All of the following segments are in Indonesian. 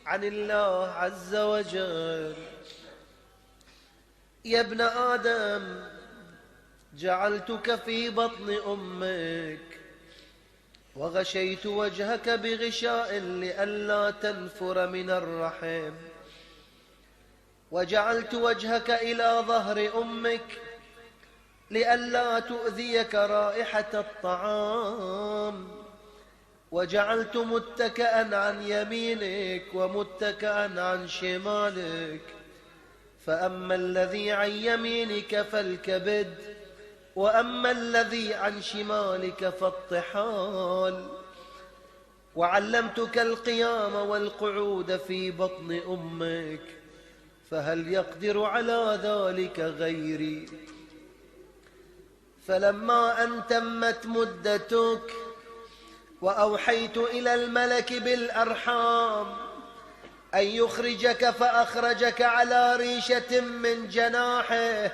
عن الله عز وجل: يا ابن آدم جعلتك في بطن أمك وغشيت وجهك بغشاء لئلا تنفر من الرحم، وجعلت وجهك إلى ظهر أمك لئلا تؤذيك رائحة الطعام، وجعلت متكئا عن يمينك ومتكئا عن شمالك، فأما الذي عن يمينك فالكبد، وأما الذي عن شمالك فالطحال، وعلمتك القيام والقعود في بطن أمك، فهل يقدر على ذلك غيري؟ فلما أن تمت مدتك وأوحيت إلى الملك بالأرحام أن يخرجك فأخرجك على ريشة من جناحه،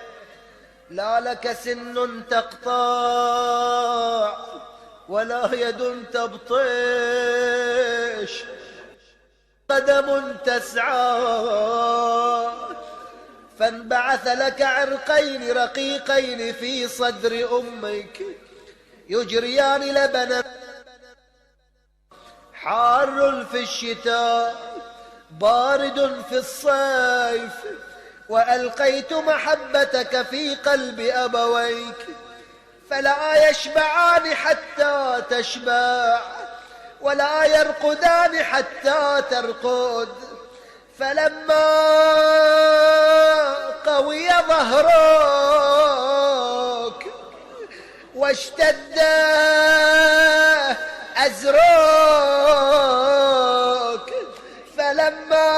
لا لك سن تقطع ولا يد تبطش، قدم تسعى، فانبعث لك عرقين رقيقين في صدر أمك يجريان لبنا، حار في الشتاء بارد في الصيف، وألقيت محبتك في قلب أبويك فلا يشبعان حتى تشبع ولا يرقدان حتى ترقد. فلما قوي ظهرك واشتد أزرك، فلما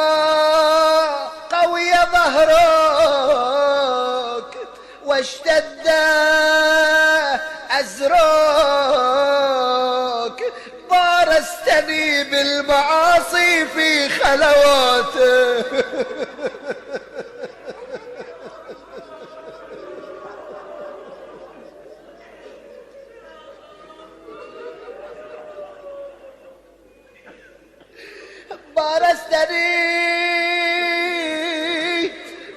قوي ظهرك واشتد أزرك بارزتني بالمعاصي في خلواته. بارزتني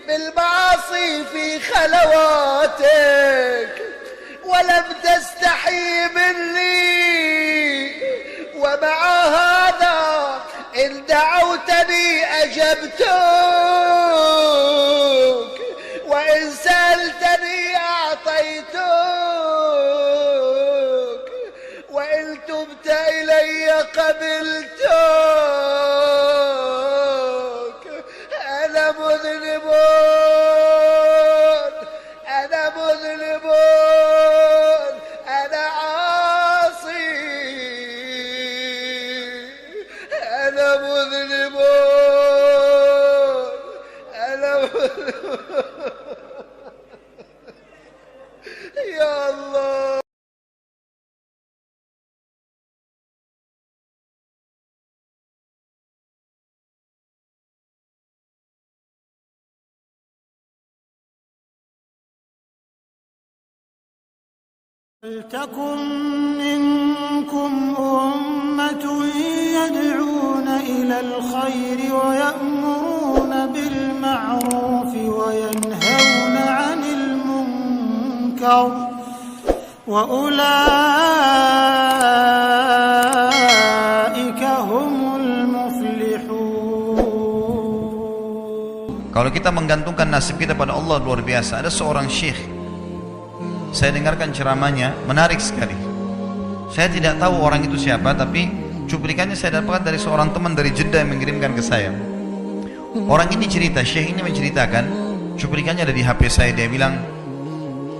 بالمعاصي في خلواتك ولم تستحي مني، ومع هذا إن دعوتني أجبتك، وإن سألتني أعطيتك، وإن تبت إلي قبلتك. أنا مذنب، أنا مذنب، أنا عاصي، أنا مذنب، أنا مذنب. يا الله. ولتكن منكم أمة يدعون إلى الخير ويأمرون بالمعروف وينهون عن المنكر، وأولئك هم المفلحون. Kalau kita menggantungkan nasib kita pada Allah luar biasa. Ada seorang syekh, saya dengarkan ceramahnya, menarik sekali. Saya tidak tahu orang itu siapa, tapi cuplikannya saya dapatkan dari seorang teman dari Jeddah yang mengirimkan ke saya. Orang ini cerita, syekh ini menceritakan, cuplikannya ada di HP saya. Dia bilang,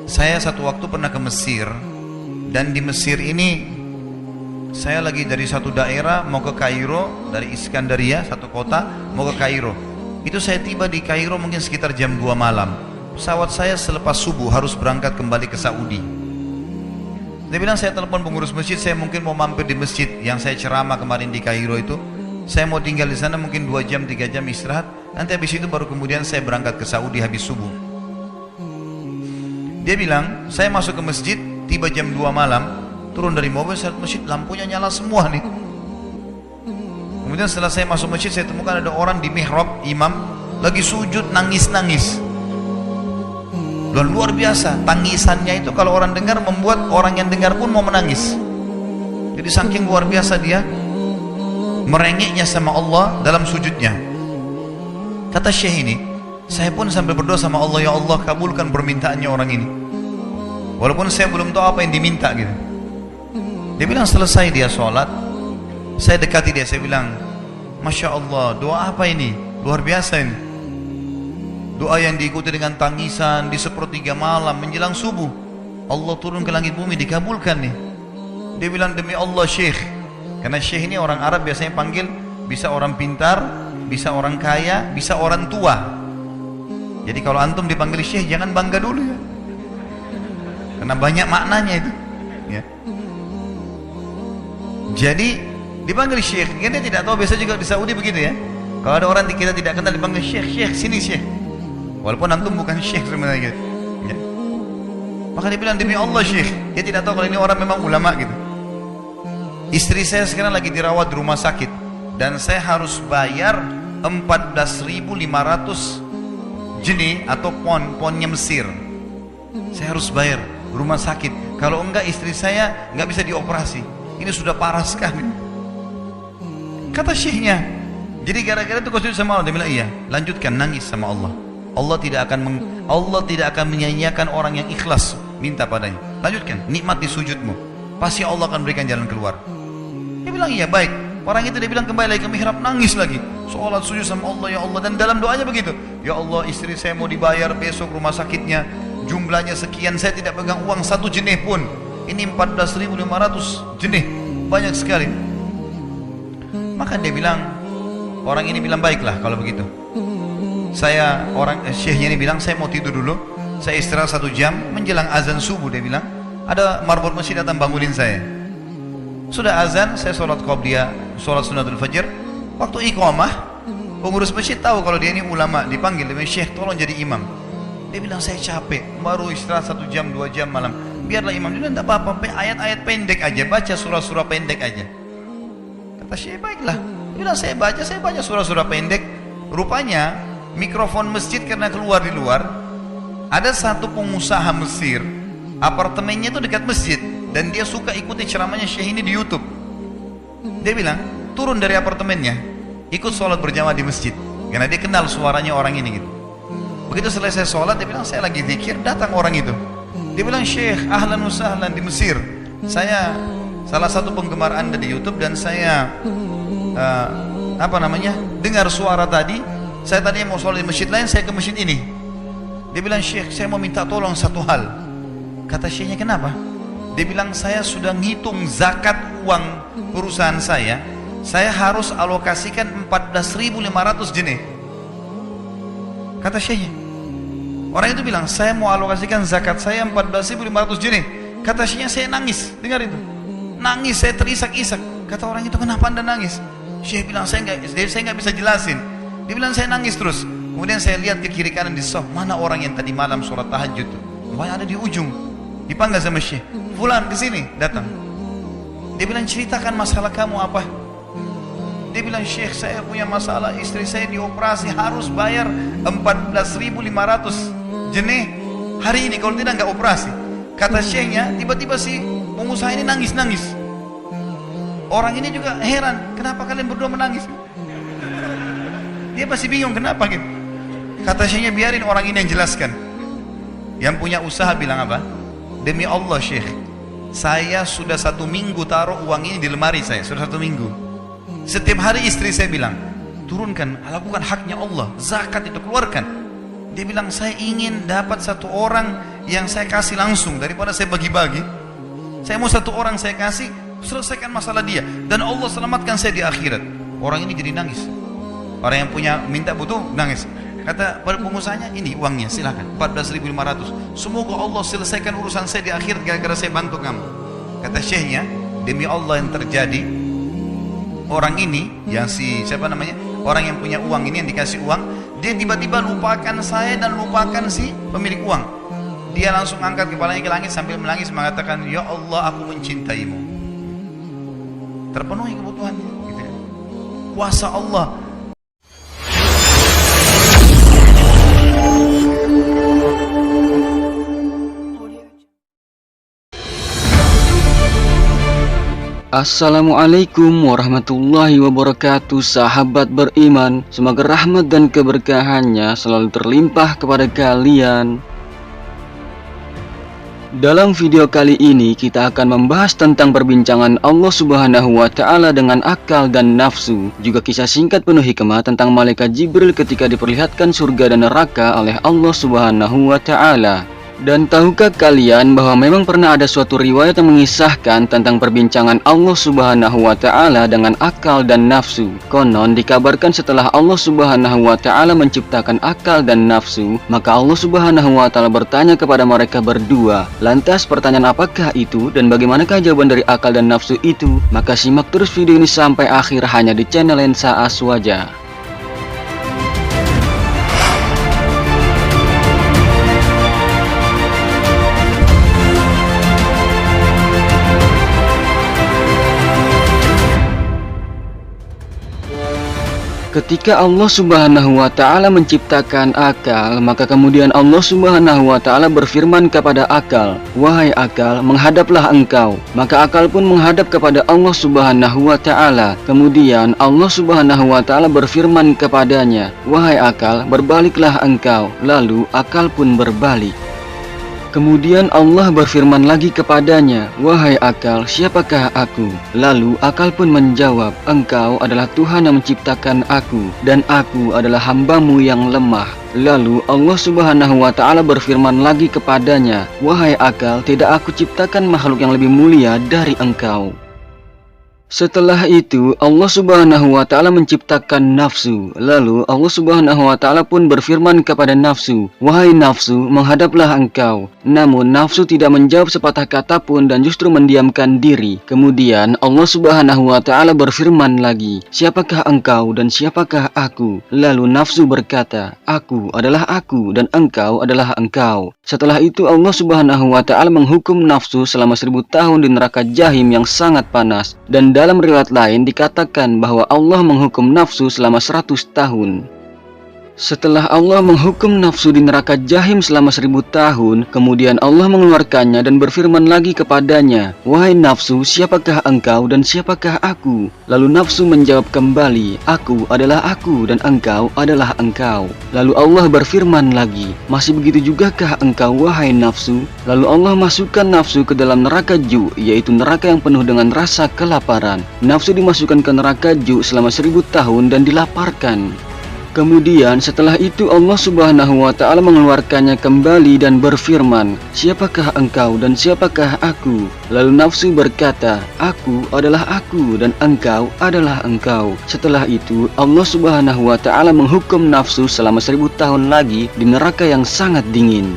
saya satu waktu pernah ke Mesir, dan di Mesir ini saya lagi dari satu daerah mau ke Kairo, dari Iskandaria, satu kota mau ke Kairo. Itu saya tiba di Kairo mungkin sekitar jam 2 malam. Pesawat saya selepas subuh harus berangkat kembali ke Saudi. Dia bilang, saya telepon pengurus masjid, saya mungkin mau mampir di masjid yang saya ceramah kemarin di Kairo itu. Saya mau tinggal di sana mungkin 2 jam, 3 jam istirahat. Nanti habis itu baru kemudian saya berangkat ke Saudi habis subuh. Dia bilang, saya masuk ke masjid, tiba jam 2 malam, turun dari mobil, saya lihat masjid lampunya nyala semua nih. Kemudian setelah saya masuk masjid, saya temukan ada orang di mihrab, imam lagi sujud nangis-nangis. Dan luar biasa, tangisannya itu kalau orang dengar membuat orang yang dengar pun mau menangis. Jadi saking luar biasa dia merengeknya sama Allah dalam sujudnya. Kata Syekh ini, saya pun sambil berdoa sama Allah, ya Allah kabulkan permintaannya orang ini. Walaupun saya belum tahu apa yang diminta gitu. Dia bilang selesai dia sholat, saya dekati dia, saya bilang, Masya Allah, doa apa ini? Luar biasa ini. Doa yang diikuti dengan tangisan di sepertiga malam menjelang subuh. Allah turun ke langit bumi, dikabulkan nih. Dia bilang, demi Allah Syekh. Karena Syekh ini orang Arab biasanya panggil, bisa orang pintar, bisa orang kaya, bisa orang tua. Jadi kalau antum dipanggil Syekh, jangan bangga dulu ya. Karena banyak maknanya itu ya. Jadi dipanggil Syekh, dia tidak tahu, biasa juga di Saudi begitu ya. Kalau ada orang kita tidak kenal dipanggil Syekh, Syekh sini Syekh. Walaupun antum bukan Syekh sebenarnya gitu ya. Maka dia bilang, demi Allah Syekh. Dia tidak tahu kalau ini orang memang ulama gitu. Istri saya sekarang lagi dirawat di rumah sakit, dan saya harus bayar 14.500 jenih atau ponnya Mesir. Saya harus bayar rumah sakit. Kalau enggak istri saya enggak bisa dioperasi. Ini sudah parah sekali. Kata Syekhnya, jadi gara-gara itu kau sujud sama Allah. Dia bilang, iya, lanjutkan nangis sama Allah. Allah tidak akan menyanyiakan orang yang ikhlas minta padanya. Lanjutkan, nikmati sujudmu, pasti Allah akan berikan jalan keluar. Dia bilang, iya baik. Orang itu dia bilang kembali lagi ke mihrab, nangis lagi, sholat sujud sama Allah, ya Allah. Dan dalam doanya begitu, ya Allah istri saya mau dibayar besok rumah sakitnya, jumlahnya sekian, saya tidak pegang uang satu jenih pun. Ini 14.500 jenih, banyak sekali. Maka dia bilang, orang ini bilang, baiklah kalau begitu. Saya, syekhnya ini bilang, saya mau tidur dulu, saya istirahat 1 jam, menjelang azan subuh dia bilang, ada marbot masjid datang bangunin saya. Sudah azan, saya sholat qabliyah, sholat sunnatul fajr. Waktu iqamah, pengurus masjid tahu kalau dia ini ulama, dipanggil, dia bilang, Syekh tolong jadi imam. Dia bilang, saya capek, baru istirahat 1 jam, 2 jam malam, biarlah imam. Dia bilang, tidak apa-apa, ayat-ayat pendek aja, baca surah-surah pendek aja. Kata Syekh, baiklah. Dia bilang, saya baca surah-surah pendek. Rupanya mikrofon masjid karena keluar di luar, ada satu pengusaha Mesir, apartemennya itu dekat masjid, dan dia suka ikuti ceramahnya Syekh ini di YouTube. Dia bilang, turun dari apartemennya, ikut sholat berjamaah di masjid, karena dia kenal suaranya orang ini gitu. Begitu selesai sholat, dia bilang, saya lagi zikir, datang orang itu. Dia bilang, Syekh, ahlan wa sahlan di Mesir. Saya salah satu penggemar Anda di YouTube, dan saya dengar suara tadi. Saya tadinya mau sholat di masjid lain, saya ke masjid ini. Dia bilang, Syekh, saya mau minta tolong satu hal. Kata Syekhnya, kenapa? Dia bilang, saya sudah ngitung zakat uang perusahaan saya harus alokasikan 14.500 jenih. Kata Syekhnya, orang itu bilang, saya mau alokasikan zakat saya 14.500 jenih. Kata Syekhnya, saya nangis, dengar itu, nangis, saya terisak-isak. Kata orang itu, kenapa Anda nangis? Syekh bilang, saya nggak bisa jelasin. Dia bilang, saya nangis terus. Kemudian saya lihat ke kiri kanan di sof, mana orang yang tadi malam sholat tahajud tuh? Wah, ada di ujung. Dipanggil sama Syekh, fulan kesini, datang. Dia bilang, ceritakan masalah kamu apa? Dia bilang, Syekh, saya punya masalah, istri saya dioperasi, harus bayar 14.500 jenih hari ini, kalau tidak nggak operasi. Kata Syekhnya, tiba-tiba si pengusaha ini nangis-nangis. Orang ini juga heran, kenapa kalian berdua menangis? Dia masih bingung kenapa gitu. Kata Syekhnya, biarin orang ini yang jelaskan. Yang punya usaha bilang apa? Demi Allah Syekh, saya sudah 1 minggu taruh uang ini di lemari saya, sudah 1 minggu. Setiap hari istri saya bilang, turunkan, lakukan haknya Allah, zakat itu keluarkan. Dia bilang, saya ingin dapat 1 orang yang saya kasih langsung daripada saya bagi-bagi. Saya mau 1 orang saya kasih, selesaikan masalah dia, dan Allah selamatkan saya di akhirat. Orang ini jadi nangis. Orang yang punya minta butuh nangis. Kata pengusahanya, ini uangnya, silakan 14.500. Semoga Allah selesaikan urusan saya di akhirat gara-gara saya bantu kamu. Kata Syekhnya, demi Allah yang terjadi, orang ini yang orang yang punya uang ini, yang dikasih uang, dia tiba-tiba lupakan saya dan lupakan si pemilik uang. Dia langsung angkat kepalanya ke langit sambil menangis mengatakan, ya Allah, aku mencintaimu. Terpenuhi kebutuhannya gitu. kuasa Allah. Assalamualaikum warahmatullahi wabarakatuh, sahabat beriman. Semoga rahmat dan keberkahannya selalu terlimpah kepada kalian. Dalam video kali ini kita akan membahas tentang perbincangan Allah Subhanahu wa Ta'ala dengan akal dan nafsu, juga kisah singkat penuh hikmah tentang malaikat Jibril ketika diperlihatkan surga dan neraka oleh Allah Subhanahu wa Ta'ala. Dan tahukah kalian bahwa memang pernah ada suatu riwayat yang mengisahkan tentang perbincangan Allah Subhanahu wa Ta'ala dengan akal dan nafsu. Konon dikabarkan setelah Allah Subhanahu wa Ta'ala menciptakan akal dan nafsu, maka Allah Subhanahu wa Ta'ala bertanya kepada mereka berdua. Lantas pertanyaan apakah itu dan bagaimanakah jawaban dari akal dan nafsu itu? Maka simak terus video ini sampai akhir hanya di channel Lensa Aswaja. Ketika Allah Subhanahu wa Ta'ala menciptakan akal, maka kemudian Allah Subhanahu wa Ta'ala berfirman kepada akal, "Wahai akal, menghadaplah engkau." Maka akal pun menghadap kepada Allah Subhanahu wa Ta'ala. Kemudian Allah Subhanahu wa Ta'ala berfirman kepadanya, "Wahai akal, berbaliklah engkau." Lalu akal pun berbalik. Kemudian Allah berfirman lagi kepadanya, "Wahai akal, siapakah aku?" Lalu akal pun menjawab, "Engkau adalah Tuhan yang menciptakan aku, dan aku adalah hamba-Mu yang lemah." Lalu Allah Subhanahu wa Ta'ala berfirman lagi kepadanya, "Wahai akal, tidak aku ciptakan makhluk yang lebih mulia dari engkau?" Setelah itu Allah Subhanahu wa Ta'ala menciptakan nafsu. Lalu Allah Subhanahu wa Ta'ala pun berfirman kepada nafsu, "Wahai nafsu, menghadaplah engkau." Namun nafsu tidak menjawab sepatah kata pun dan justru mendiamkan diri. Kemudian Allah Subhanahu wa Ta'ala berfirman lagi, "Siapakah engkau dan siapakah aku?" Lalu nafsu berkata, "Aku adalah aku dan engkau adalah engkau." Setelah itu Allah Subhanahu wa Ta'ala menghukum nafsu selama 1000 tahun di neraka Jahim yang sangat panas. Dan dalam riwayat lain dikatakan bahwa Allah menghukum nafsu selama 100 tahun. Setelah Allah menghukum nafsu di neraka Jahim selama 1000 tahun, kemudian Allah mengeluarkannya dan berfirman lagi kepadanya, "Wahai nafsu, siapakah engkau dan siapakah aku?" Lalu nafsu menjawab kembali, "Aku adalah aku dan engkau adalah engkau." Lalu Allah berfirman lagi, "Masih begitu jugakah engkau, wahai nafsu?" Lalu Allah masukkan nafsu ke dalam neraka Ju, yaitu neraka yang penuh dengan rasa kelaparan. Nafsu dimasukkan ke neraka Ju selama 1000 tahun dan dilaparkan. Kemudian setelah itu Allah Subhanahu wa Ta'ala mengeluarkannya kembali dan berfirman, "Siapakah engkau dan siapakah aku?" Lalu nafsu berkata, "Aku adalah aku dan engkau adalah engkau." Setelah itu Allah Subhanahu wa Ta'ala menghukum nafsu selama 1000 tahun lagi di neraka yang sangat dingin.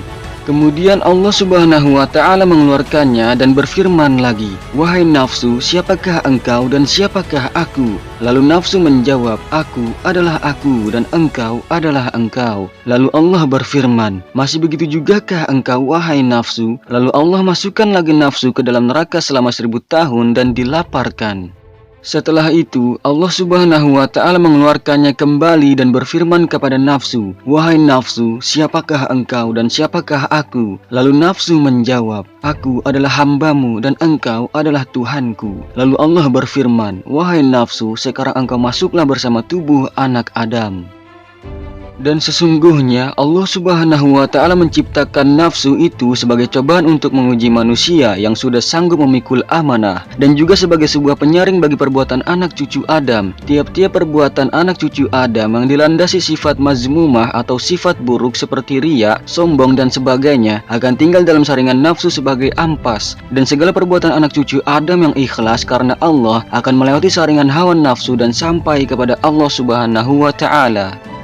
Kemudian Allah Subhanahu wa Ta'ala mengeluarkannya dan berfirman lagi, "Wahai nafsu, siapakah engkau dan siapakah aku?" Lalu nafsu menjawab, "Aku adalah aku dan engkau adalah engkau." Lalu Allah berfirman, "Masih begitu jugakah engkau, wahai nafsu?" Lalu Allah masukkan lagi nafsu ke dalam neraka selama 1000 tahun dan dilaparkan. Setelah itu Allah Subhanahu wa Ta'ala mengeluarkannya kembali dan berfirman kepada nafsu, "Wahai nafsu, siapakah engkau dan siapakah aku?" Lalu nafsu menjawab, "Aku adalah hamba-Mu dan engkau adalah Tuhanku." Lalu Allah berfirman, "Wahai nafsu, sekarang engkau masuklah bersama tubuh anak Adam." Dan sesungguhnya Allah Subhanahu wa Ta'ala menciptakan nafsu itu sebagai cobaan untuk menguji manusia yang sudah sanggup memikul amanah, dan juga sebagai sebuah penyaring bagi perbuatan anak cucu Adam. Tiap-tiap perbuatan anak cucu Adam yang dilandasi sifat mazmumah atau sifat buruk seperti riya, sombong dan sebagainya akan tinggal dalam saringan nafsu sebagai ampas, dan segala perbuatan anak cucu Adam yang ikhlas karena Allah akan melewati saringan hawa nafsu dan sampai kepada Allah Subhanahu wa Ta'ala.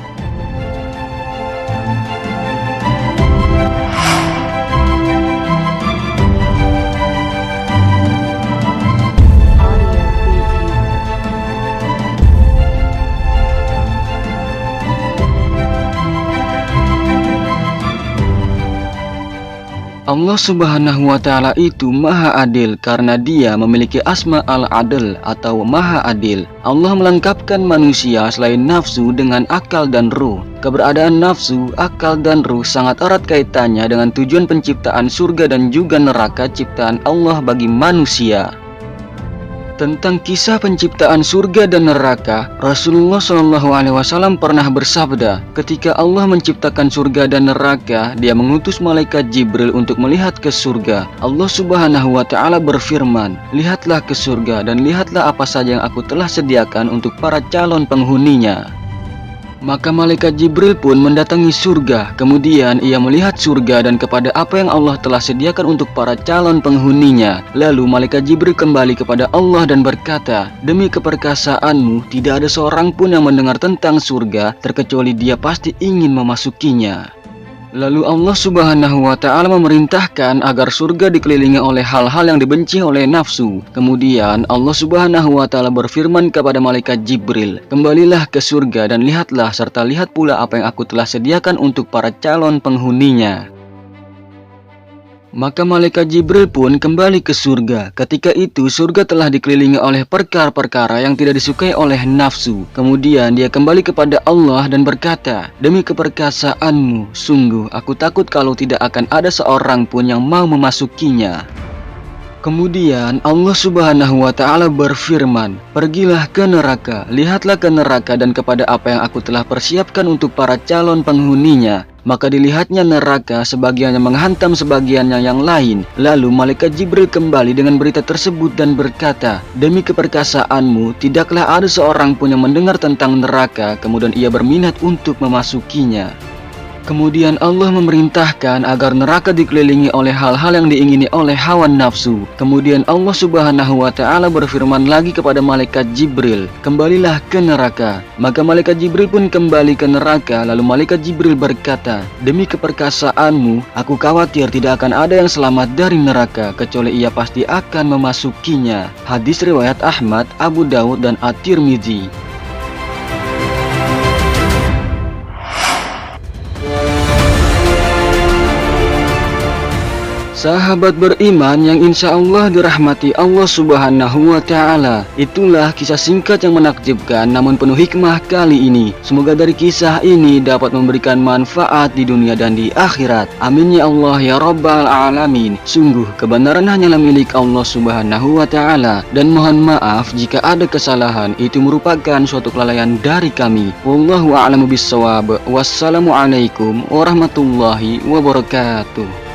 Allah Subhanahu wa Ta'ala itu Maha Adil karena Dia memiliki asma al-adl atau Maha Adil. Allah melengkapkan manusia selain nafsu dengan akal dan ruh. Keberadaan nafsu, akal dan ruh sangat erat kaitannya dengan tujuan penciptaan surga dan juga neraka ciptaan Allah bagi manusia. Tentang kisah penciptaan surga dan neraka, Rasulullah SAW pernah bersabda, ketika Allah menciptakan surga dan neraka, Dia mengutus malaikat Jibril untuk melihat ke surga. Allah Subhanahu wa Ta'ala berfirman, "Lihatlah ke surga dan lihatlah apa saja yang Aku telah sediakan untuk para calon penghuninya." Maka malaikat Jibril pun mendatangi surga. Kemudian ia melihat surga dan kepada apa yang Allah telah sediakan untuk para calon penghuninya. Lalu malaikat Jibril kembali kepada Allah dan berkata, "Demi keperkasaanmu, tidak ada seorang pun yang mendengar tentang surga terkecuali dia pasti ingin memasukinya." Lalu Allah Subhanahu wa Ta'ala memerintahkan agar surga dikelilingi oleh hal-hal yang dibenci oleh nafsu. Kemudian Allah Subhanahu wa Ta'ala berfirman kepada malaikat Jibril, "Kembalilah ke surga dan lihatlah serta lihat pula apa yang Aku telah sediakan untuk para calon penghuninya." Maka malaikat Jibril pun kembali ke surga. Ketika itu surga telah dikelilingi oleh perkara-perkara yang tidak disukai oleh nafsu. Kemudian dia kembali kepada Allah dan berkata, "Demi keperkasaanmu, sungguh aku takut kalau tidak akan ada seorang pun yang mau memasukinya." Kemudian Allah Subhanahu wa Ta'ala berfirman, "Pergilah ke neraka, lihatlah ke neraka dan kepada apa yang Aku telah persiapkan untuk para calon penghuninya." Maka dilihatnya neraka, sebagiannya menghantam sebagiannya yang lain. Lalu malaikat Jibril kembali dengan berita tersebut dan berkata, "Demi keperkasaanmu, tidaklah ada seorang pun yang mendengar tentang neraka kemudian ia berminat untuk memasukinya." Kemudian Allah memerintahkan agar neraka dikelilingi oleh hal-hal yang diingini oleh hawa nafsu. Kemudian Allah Subhanahu wa Ta'ala berfirman lagi kepada malaikat Jibril, "Kembalilah ke neraka." Maka malaikat Jibril pun kembali ke neraka. Lalu malaikat Jibril berkata, "Demi keperkasaanmu, aku khawatir tidak akan ada yang selamat dari neraka kecuali ia pasti akan memasukinya." Hadis riwayat Ahmad, Abu Dawud dan At-Tirmidzi. Sahabat beriman yang insya Allah dirahmati Allah Subhanahu wa Ta'ala, itulah kisah singkat yang menakjubkan namun penuh hikmah kali ini. Semoga dari kisah ini dapat memberikan manfaat di dunia dan di akhirat. Amin ya Allah ya Rabbal Alamin. Sungguh kebenaran hanyalah milik Allah Subhanahu wa Ta'ala, dan mohon maaf jika ada kesalahan, itu merupakan suatu kelalaian dari kami. Wallahu a'lamu bissawab. Wassalamualaikum warahmatullahi wabarakatuh.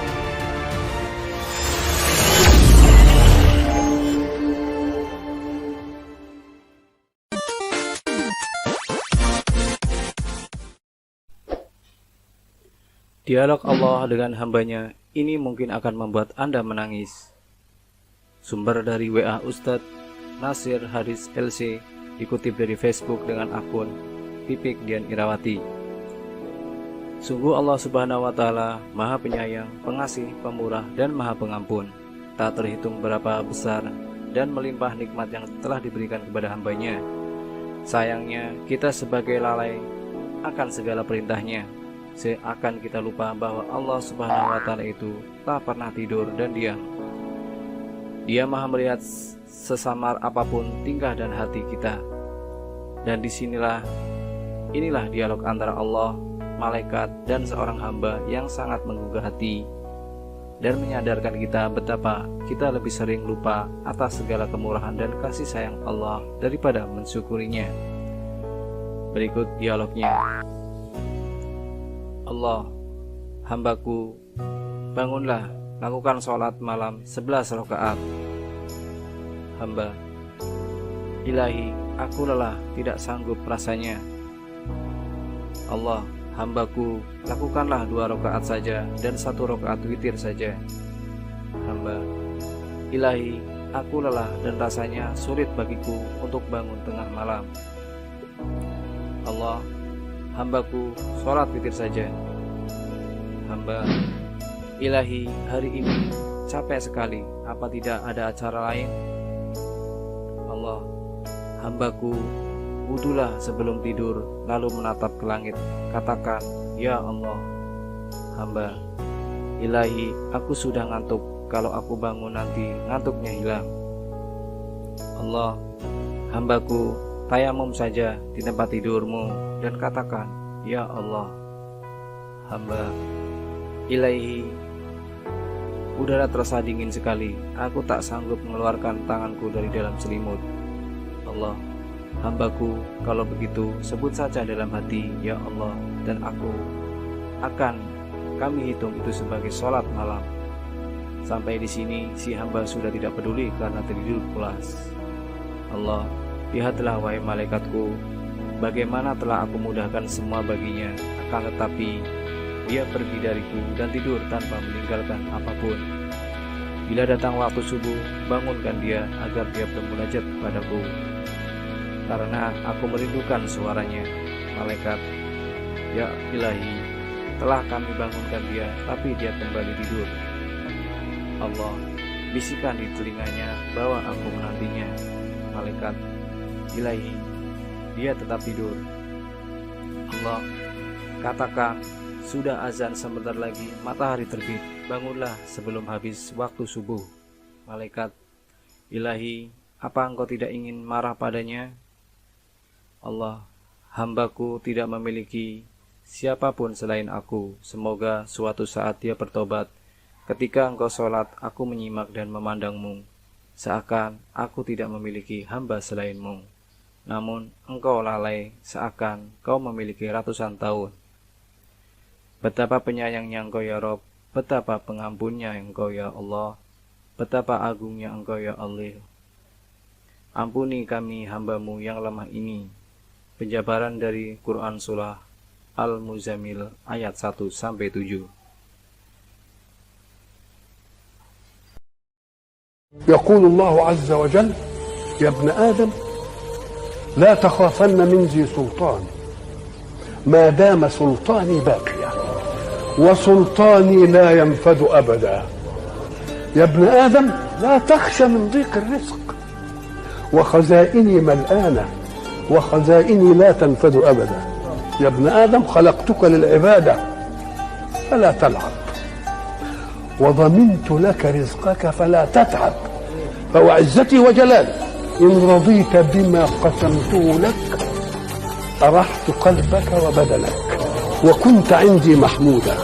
Dialog Allah dengan hambanya ini mungkin akan membuat Anda menangis. Sumber dari WA Ustadz Nasir Haris LC, dikutip dari Facebook dengan akun Pipik Dian Irawati. Sungguh Allah Subhanahu wa Ta'ala Maha Penyayang, Pengasih, Pemurah, dan Maha Pengampun. Tak terhitung berapa besar dan melimpah nikmat yang telah diberikan kepada hambanya. Sayangnya kita sebagai lalai akan segala perintahnya. Seakan kita lupa bahwa Allah Subhanahu wa Ta'ala itu tak pernah tidur dan diam. Dia Maha melihat sesamar apapun tingkah dan hati kita. Dan inilah dialog antara Allah, malaikat, dan seorang hamba yang sangat menggugah hati dan menyadarkan kita betapa kita lebih sering lupa atas segala kemurahan dan kasih sayang Allah daripada mensyukurinya. Berikut dialognya. Allah, hambaku, bangunlah, lakukan sholat malam 11 rakaat. Hamba, Ilahi, aku lelah, tidak sanggup rasanya. Allah, hambaku, lakukanlah 2 rakaat saja dan 1 rakaat witir saja. Hamba, Ilahi, aku lelah dan rasanya sulit bagiku untuk bangun tengah malam. Allah, hambaku, sholat witir saja. Hamba, Ilahi, hari ini capek sekali, apa tidak ada acara lain? Allah, hambaku, wudulah sebelum tidur, lalu menatap ke langit, katakan, Ya Allah. Hamba, Ilahi, aku sudah ngantuk. Kalau aku bangun nanti ngantuknya hilang. Allah, hambaku tayamum saja di tempat tidurmu dan katakan, ya Allah, hamba. Ilahi, udara terasa dingin sekali. Aku tak sanggup mengeluarkan tanganku dari dalam selimut. Allah, hambaku, kalau begitu sebut saja dalam hati, ya Allah, dan aku akan kami hitung itu sebagai sholat malam. Sampai di sini si hamba sudah tidak peduli karena tertidur pulas. Allah, lihatlah wahai malaikatku, bagaimana telah aku mudahkan semua baginya, akan tetapi dia pergi dariku dan tidur tanpa meninggalkan apapun. Bila datang waktu subuh, bangunkan dia agar dia bermunajat padaku, karena aku merindukan suaranya. Malaikat, ya Ilahi, telah kami bangunkan dia, tapi dia kembali tidur. Allah, bisikan di telinganya bahwa aku menantinya. Malaikat, Ilahi, dia tetap tidur. Allah, katakan, sudah azan sebentar lagi, matahari terbit, bangunlah sebelum habis waktu subuh. Malaikat, Ilahi, apa engkau tidak ingin marah padanya? Allah, hambaku tidak memiliki siapapun selain aku, semoga suatu saat dia bertobat. Ketika engkau sholat, aku menyimak dan memandangmu, seakan aku tidak memiliki hamba selainmu. Namun engkau lalai, seakan kau memiliki ratusan tahun. Betapa penyayangnya engkau ya Rob, betapa pengampunnya engkau ya Allah, betapa agungnya engkau ya Allah. Ampuni kami hambamu yang lemah ini. Penjabaran dari Quran Surah Al-Muzammil ayat 1-7. يقول الله عز وجل يا ابن آدم لا تخافن من ذي سلطان ما دام سلطاني باقيا وسلطاني لا ينفد أبدا. يا ابن آدم لا تخشى من ضيق الرزق وخزائني ملآنة وخزائني لا تنفد أبدا. يا ابن آدم خلقتك للعبادة فلا تلعب وضمنت لك رزقك فلا تتعب. فوعزتي وجلالي إن رضيت بما قسمته لك أرحت قلبك وبدنك وكنت عندي محمودا.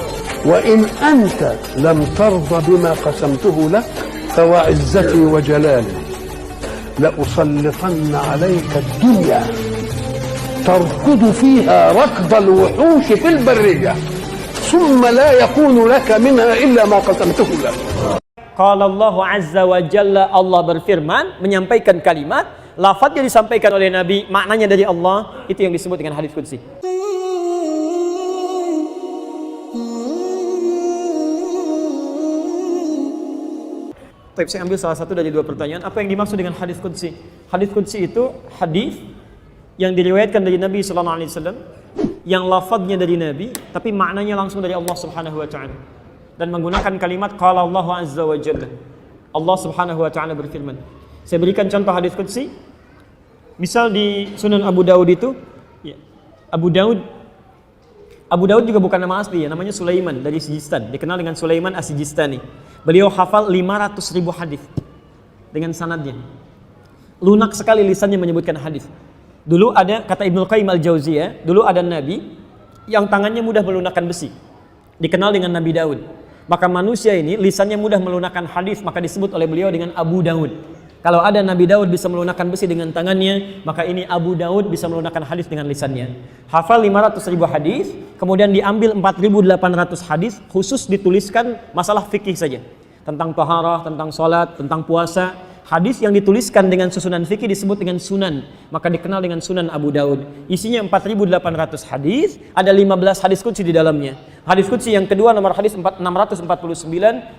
وإن أنت لم ترض بما قسمته لك فوعزتي وجلالي لأسلطن عليك الدنيا تركض فيها ركض الوحوش في البرية ثم لا يكون لك منها إلا ما قسمته لك. Qala Allah Azza wa Jalla, Allah berfirman, menyampaikan kalimat, lafadznya disampaikan oleh Nabi, maknanya dari Allah, itu yang disebut dengan hadis qudsi. Baik, saya ambil salah satu dari dua pertanyaan. Apa yang dimaksud dengan hadis qudsi? Hadis qudsi itu hadis yang diriwayatkan dari Nabi sallallahu alaihi wasallam, yang lafadznya dari Nabi tapi maknanya langsung dari Allah Subhanahu wa taala, dan menggunakan kalimat qala Allah azza wa jalla. Allah Subhanahu wa taala berfirman. Saya berikan contoh hadis qudsi. Misal di Sunan Abu Daud itu, ya, Abu Daud juga bukan nama asli ya, namanya Sulaiman dari Sijistan, dikenal dengan Sulaiman As-Sijistani. Beliau hafal 500.000 hadis dengan sanadnya. Lunak sekali lisannya menyebutkan hadis. Dulu ada, kata Ibnu Qayyim Al-Jauziyah, dulu ada nabi yang tangannya mudah melunakkan besi, dikenal dengan Nabi Daud. Maka manusia ini lisannya mudah melunakkan hadis, maka disebut oleh beliau dengan Abu Daud. Kalau ada Nabi Daud bisa melunakkan besi dengan tangannya, maka ini Abu Daud bisa melunakkan hadis dengan lisannya. Hafal 500.000 hadis, kemudian diambil 4.800 hadis khusus dituliskan masalah fikih saja, tentang taharah, tentang salat, tentang puasa. Hadis yang dituliskan dengan susunan fikih disebut dengan sunan, maka dikenal dengan Sunan Abu Daud. Isinya 4.800 hadis, ada 15 hadis qudsi di dalamnya. Hadis qudsi yang kedua nomor hadis 649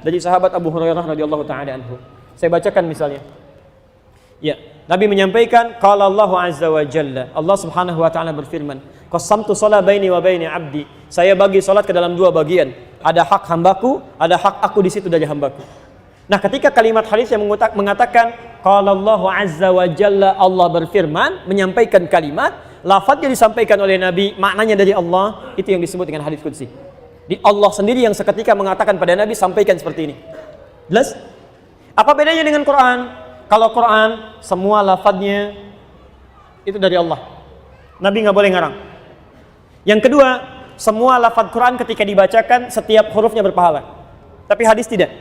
dari sahabat Abu Hurairah radhiyallahu taala anhu. Saya bacakan misalnya. Ya, Nabi menyampaikan qala Allah azza wa jalla, Allah Subhanahu wa taala berfirman, qasamtu shalah baini wa baini abdi. Saya bagi salat ke dalam dua bagian. Ada hak hambaku, ada hak aku di situ dari hambaku. Nah, ketika kalimat hadis yang mengatakan qala Allah azza wa jalla, Allah berfirman, menyampaikan kalimat, lafadznya disampaikan oleh Nabi, maknanya dari Allah, itu yang disebut dengan hadis qudsi. Di Allah sendiri yang seketika mengatakan pada Nabi, sampaikan seperti ini. Jelas? Apa bedanya dengan Quran? Kalau Quran, semua lafadznya itu dari Allah. Nabi nggak boleh ngarang. Yang kedua, semua lafadz Quran ketika dibacakan, setiap hurufnya berpahala. Tapi hadis tidak.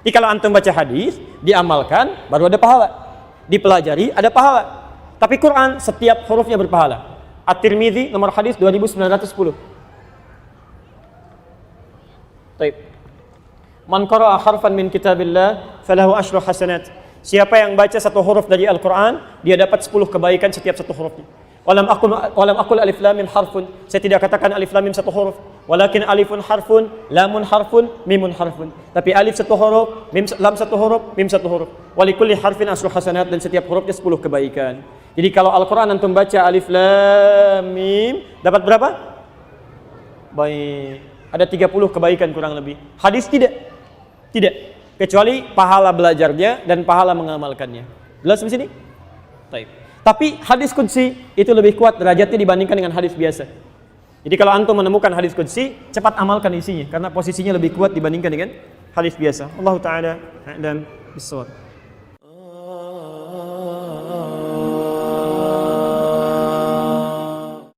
Jadi kalau antum baca hadis, diamalkan, baru ada pahala. Dipelajari, ada pahala. Tapi Quran, setiap hurufnya berpahala. At-Tirmidzi, nomor hadis 2910. Baik. Man qara'a harfan min kitabillah falahu asyru hasanat. Siapa yang baca satu huruf dari Al-Quran, dia dapat 10 kebaikan setiap satu hurufnya. Walam aqul alif lam mim harfun. Saya tidak katakan alif lam mim satu huruf, walakin alifun harfun, lamun harfun, mimun harfun. Tapi alif satu huruf, mim lam satu huruf, mim satu huruf. Walikulli harfin asyru hasanat, dan setiap hurufnya 10 kebaikan. Jadi kalau Al-Quran antum baca alif lam mim, dapat berapa? Baik, ada 30 kebaikan kurang lebih. Hadis tidak. Tidak, kecuali pahala belajarnya dan pahala mengamalkannya. Jelas di sini? Baik. Tapi hadis qudsi itu lebih kuat derajatnya dibandingkan dengan hadis biasa. Jadi kalau antum menemukan hadis qudsi, cepat amalkan isinya karena posisinya lebih kuat dibandingkan dengan hadis biasa. Allah taala a'lam bissawab.